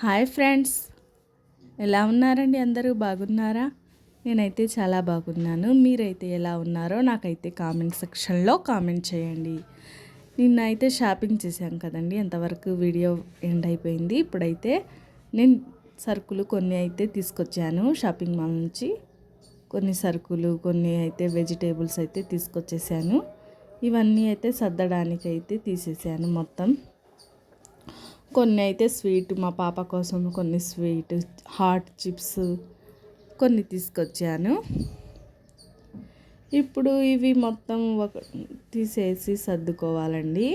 Hi friends, ఎలా ఉన్నారండి? అందరూ బాగున్నారా? నేనైతే చాలా బాగున్నాను. మీరైతే ఎలా ఉన్నారో నాకైతే కామెంట్ సెక్షన్లో కామెంట్ చేయండి. నిన్నైతే షాపింగ్ చేశాను కదండి, ఎంతవరకు వీడియో ఎండ్ అయిపోయింది. ఇప్పుడైతే నేను సరుకులు కొన్ని అయితే తీసుకొచ్చాను షాపింగ్ మాల్ నుంచి. కొన్ని సరుకులు, కొన్ని అయితే వెజిటేబుల్స్ అయితే తీసుకొచ్చేసాను. ఇవన్నీ అయితే సర్దడానికి అయితే తీసేసాను మొత్తం. కొన్ని అయితే స్వీట్, మా పాప కోసం కొన్ని స్వీట్ హాట్ చిప్స్ కొన్ని తీసుకొచ్చాను. ఇప్పుడు ఇవి మొత్తం తీసేసి సర్దుకోవాలండి.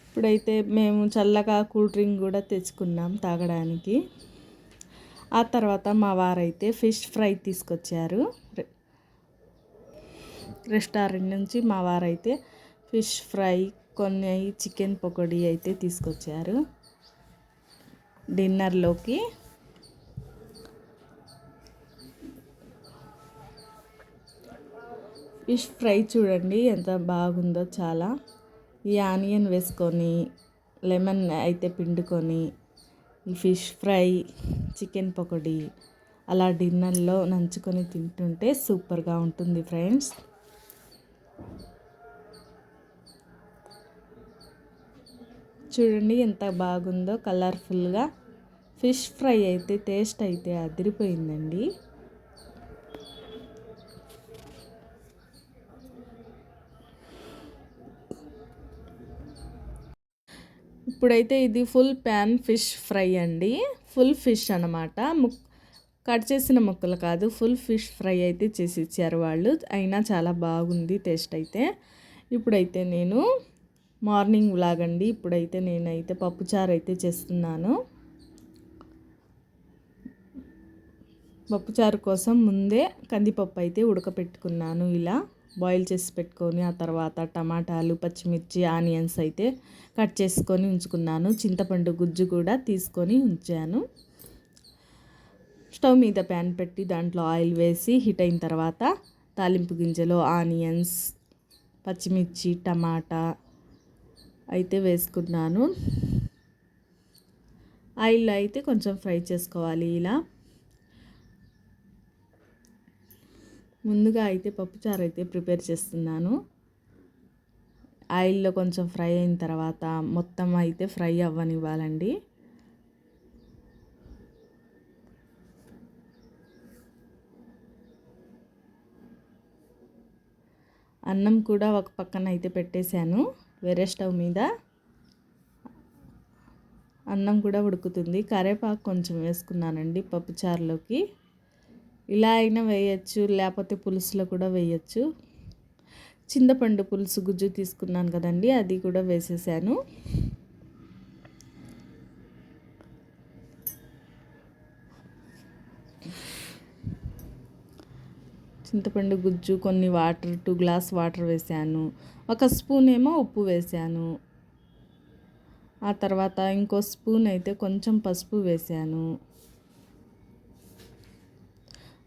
ఇప్పుడైతే మేము చల్లగా కూల్ డ్రింక్ కూడా తెచ్చుకున్నాం తాగడానికి. ఆ తర్వాత మా వారైతే ఫిష్ ఫ్రై తీసుకొచ్చారు. రెస్టారెంట్ నుంచి మా వారైతే ఫిష్ ఫ్రై, కొన్ని చికెన్ పకోడీ అయితే తీసుకొచ్చారు డిన్నర్లోకి. ఫిష్ ఫ్రై చూడండి ఎంత బాగుందో. చాలా ఈ ఆనియన్ వేసుకొని, లెమన్ అయితే పిండుకొని, ఈ ఫిష్ ఫ్రై, చికెన్ పకోడీ అలా డిన్నర్లో నంచుకొని తింటుంటే సూపర్గా ఉంటుంది ఫ్రెండ్స్. చూడండి ఎంత బాగుందో కలర్ఫుల్గా. ఫిష్ ఫ్రై అయితే టేస్ట్ అయితే అదిరిపోయిందండి. ఇప్పుడైతే ఇది ఫుల్ ప్యాన్ ఫిష్ ఫ్రై అండి. ఫుల్ ఫిష్ అన్నమాట, కట్ చేసిన ముక్కలు కాదు, ఫుల్ ఫిష్ ఫ్రై అయితే చేసి ఇచ్చారు వాళ్ళు. అయినా చాలా బాగుంది టేస్ట్ అయితే. ఇప్పుడైతే నేను మార్నింగ్ వ్లాగ్ అండి. ఇప్పుడైతే నేనైతే పప్పుచారు అయితే చేస్తున్నాను. పప్పుచారు కోసం ముందే కందిపప్పు అయితే ఉడకపెట్టుకున్నాను. ఇలా బాయిల్ చేసి పెట్టుకొని, ఆ తర్వాత టమాటాలు, పచ్చిమిర్చి, ఆనియన్స్ అయితే కట్ చేసుకొని ఉంచుకున్నాను. చింతపండు గుజ్జు కూడా తీసుకొని ఉంచాను. స్టవ్ మీద ప్యాన్ పెట్టి దాంట్లో ఆయిల్ వేసి హీట్ అయిన తర్వాత తాలింపు గింజలు, ఆనియన్స్, పచ్చిమిర్చి, టమాటా అయితే వేసుకున్నాను. ఆయిల్ అయితే కొంచెం ఫ్రై చేసుకోవాలి. ఇలా ముందుగా అయితే పప్పుచారు అయితే ప్రిపేర్ చేస్తున్నాను. ఆయిల్లో కొంచెం ఫ్రై అయిన తర్వాత మొత్తం అయితే ఫ్రై అవ్వనివ్వాలండి. అన్నం కూడా ఒక పక్కన అయితే పెట్టేశాను వేరే స్టవ్ మీద. అన్నం కూడా ఉడుకుతుంది. కరివేపాకు కొంచెం వేసుకున్నానండి పప్పుచారులోకి. ఇలా అయినా వేయచ్చు, లేకపోతే పులుసులో కూడా వేయచ్చు. చింతపండు పులుసు గుజ్జు తీసుకున్నాను కదండి, అది కూడా వేసేసాను. చింతపండు గుజ్జు, కొన్ని వాటర్, 2 గ్లాస్ వాటర్ వేసాను. 1 స్పూన్ ఏమో ఉప్పు వేసాను. ఆ తర్వాత ఇంకో స్పూన్ అయితే కొంచెం పసుపు వేసాను.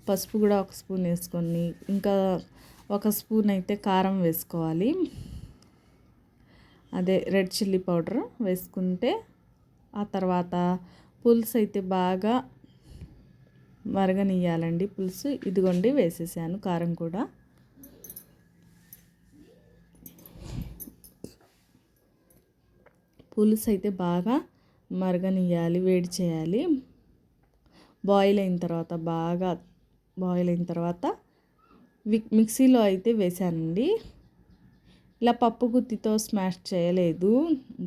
పసుపు కూడా 1 స్పూన్ వేసుకొని, ఇంకా 1 స్పూన్ అయితే కారం వేసుకోవాలి. అదే రెడ్ చిల్లీ పౌడర్ వేసుకుంటే, ఆ తర్వాత పులుసు అయితే బాగా మరగనియ్యాలండి. పులుసు ఇదిగోండి వేసేసాను కారం కూడా. పులుసు అయితే బాగా మరగనియ్యాలి, వేడి చేయాలి. బాయిల్ అయిన తర్వాత బాగా బాయిల్ అయిన తర్వాత మిక్సీలో అయితే వేసానండి. ఇలా పప్పు గుత్తితో స్మాష్ చేయలేదు,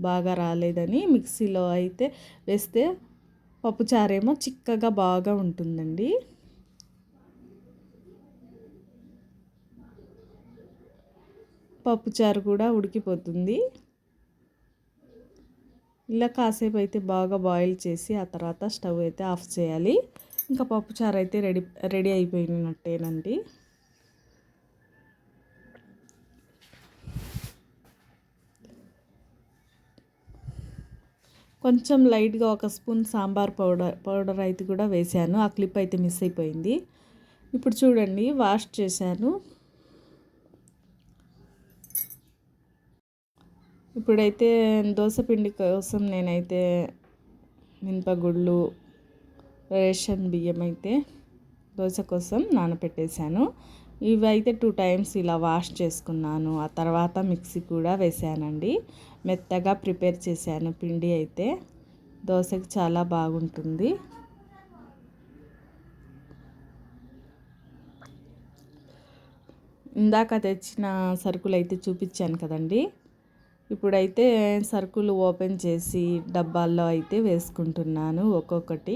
బాగా రాలేదని. మిక్సీలో అయితే వేస్తే పప్పుచారేమో చిక్కగా బాగా ఉంటుందండి. పప్పుచారు కూడా ఉడికిపోతుంది. ఇలా కాసేపు అయితే బాగా బాయిల్ చేసి ఆ తర్వాత స్టవ్ అయితే ఆఫ్ చేయాలి. ఇంకా పప్పుచారు అయితే రెడీ అయిపోయినట్టేనండి. కొంచెం లైట్గా 1 స్పూన్ సాంబార్ పౌడర్ అయితే కూడా వేసాను. ఆ క్లిప్ అయితే మిస్ అయిపోయింది. ఇప్పుడు చూడండి, వాష్ చేశాను. ఇప్పుడైతే దోశ పిండి కోసం నేనైతే మినపగుళ్ళు, రేషన్ బియ్యం అయితే దోశ కోసం నానబెట్టేశాను. ఇవి అయితే 2 టైమ్స్ ఇలా వాష్ చేసుకున్నాను. ఆ తర్వాత మిక్సీ కూడా వేసానండి. మెత్తగా ప్రిపేర్ చేశాను పిండి అయితే. దోశకి చాలా బాగుంటుంది. ఇందాక తెచ్చిన సరుకులు అయితే చూపించాను కదండి. ఇప్పుడైతే సరుకులు ఓపెన్ చేసి డబ్బాల్లో అయితే వేసుకుంటున్నాను ఒక్కొక్కటి.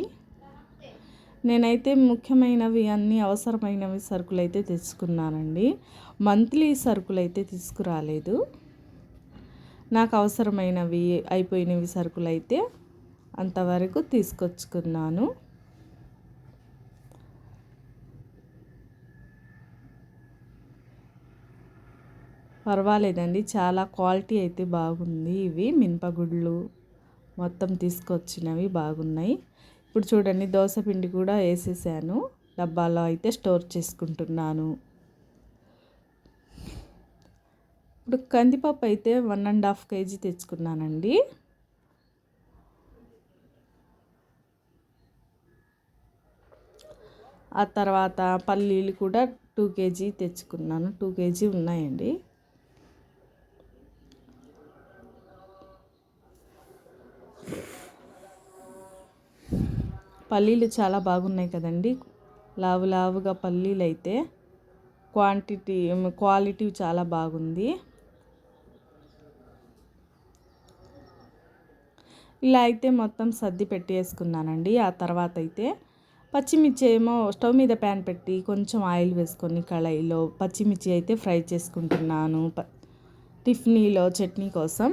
నేనైతే ముఖ్యమైనవి అన్నీ అవసరమైనవి సరుకులు అయితే తెచ్చుకున్నానండి. మంత్లీ సరుకులు అయితే తీసుకురాలేదు. నాకు అవసరమైనవి అయిపోయినవి సరుకులు అయితే అంతవరకు తీసుకొచ్చుకున్నాను. పర్వాలేదండి, చాలా క్వాలిటీ అయితే బాగుంది. ఇవి మినపగుళ్ళు మొత్తం తీసుకొచ్చినవి బాగున్నాయి. ఇప్పుడు చూడండి, దోశ పిండి కూడా వేసేసాను. డబ్బాలో అయితే స్టోర్ చేసుకుంటున్నాను. ఇప్పుడు కందిపప్పు అయితే 1.5 kg తెచ్చుకున్నానండి. ఆ తర్వాత పల్లీలు కూడా 2 kg తెచ్చుకున్నాను. 2 kg ఉన్నాయండి. పల్లీలు చాలా బాగున్నాయి కదండి. లావు లావుగా పల్లీలు అయితే క్వాలిటీ చాలా బాగుంది. ఇలా అయితే మొత్తం సర్ది పెట్టేసుకున్నానండి. ఆ తర్వాత అయితే పచ్చిమిర్చి ఏమో స్టవ్ మీద ప్యాన్ పెట్టి కొంచెం ఆయిల్ వేసుకొని కళాయిలో పచ్చిమిర్చి అయితే ఫ్రై చేసుకుంటున్నాను టిఫినీలో చట్నీ కోసం.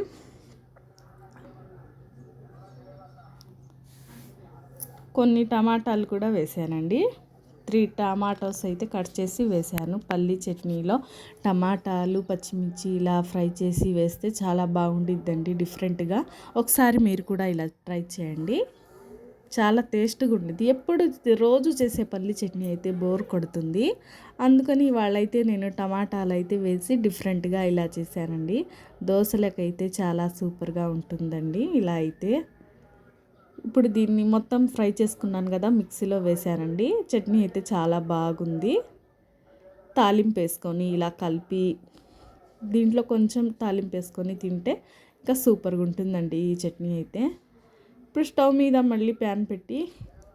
కొన్ని టమాటాలు కూడా వేసానండి. 3 టమాటోస్ అయితే కట్ చేసి వేసాను. పల్లీ చట్నీలో టమాటాలు, పచ్చిమిర్చి ఇలా ఫ్రై చేసి వేస్తే చాలా బాగుండిద్దండి డిఫరెంట్గా. ఒకసారి మీరు కూడా ఇలా ట్రై చేయండి. చాలా టేస్ట్గా ఉండేది. ఎప్పుడు రోజు చేసే పల్లీ చట్నీ అయితే బోర్ కొడుతుంది. అందుకని వాళ్ళైతే నేను టమాటాలు అయితే వేసి డిఫరెంట్గా ఇలా చేశానండి. దోశలకైతే చాలా సూపర్గా ఉంటుందండి ఇలా అయితే. ఇప్పుడు దీన్ని మొత్తం ఫ్రై చేసుకున్నాను కదా, మిక్సీలో వేసానండి. చట్నీ అయితే చాలా బాగుంది. తాలింపు వేసుకొని ఇలా కలిపి దీంట్లో కొంచెం తాలింపు వేసుకొని తింటే ఇంకా సూపర్గా ఉంటుందండి ఈ చట్నీ అయితే. ఇప్పుడు స్టవ్ మీద మళ్ళీ ప్యాన్ పెట్టి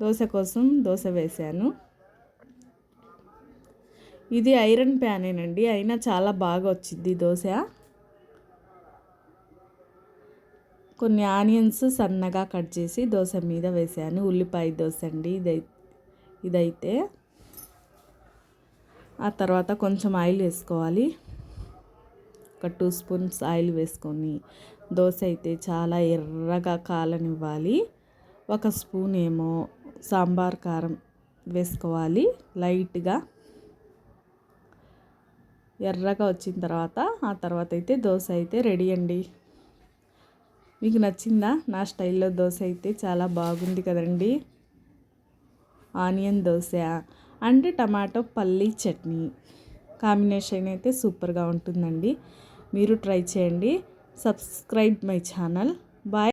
దోశ కోసం దోశ వేసాను. ఇది ఐరన్ ప్యానేనండి, అయినా చాలా బాగా వచ్చింది దోశ. కొన్ని ఆనియన్స్ సన్నగా కట్ చేసి దోశ మీద వేసాను. ఉల్లిపాయ దోశ అండి ఇదైతే. ఆ తర్వాత కొంచెం ఆయిల్ వేసుకోవాలి. ఒక 2 స్పూన్స్ ఆయిల్ వేసుకొని దోశ అయితే చాలా ఎర్రగా కాలనివ్వాలి. 1 స్పూన్ ఏమో సాంబార్ కారం వేసుకోవాలి లైట్గా. ఎర్రగా వచ్చిన తర్వాత ఆ తర్వాత అయితే దోశ అయితే రెడీ అండి. మీకు నచ్చిందా నా స్టైల్లో దోశ? అయితే చాలా బాగుంది కదండి. ఆనియన్ దోశ అండ్ టమాటో పల్లీ చట్నీ కాంబినేషన్ అయితే సూపర్గా ఉంటుందండి. మీరు ట్రై చేయండి. Subscribe my channel. బాయ్.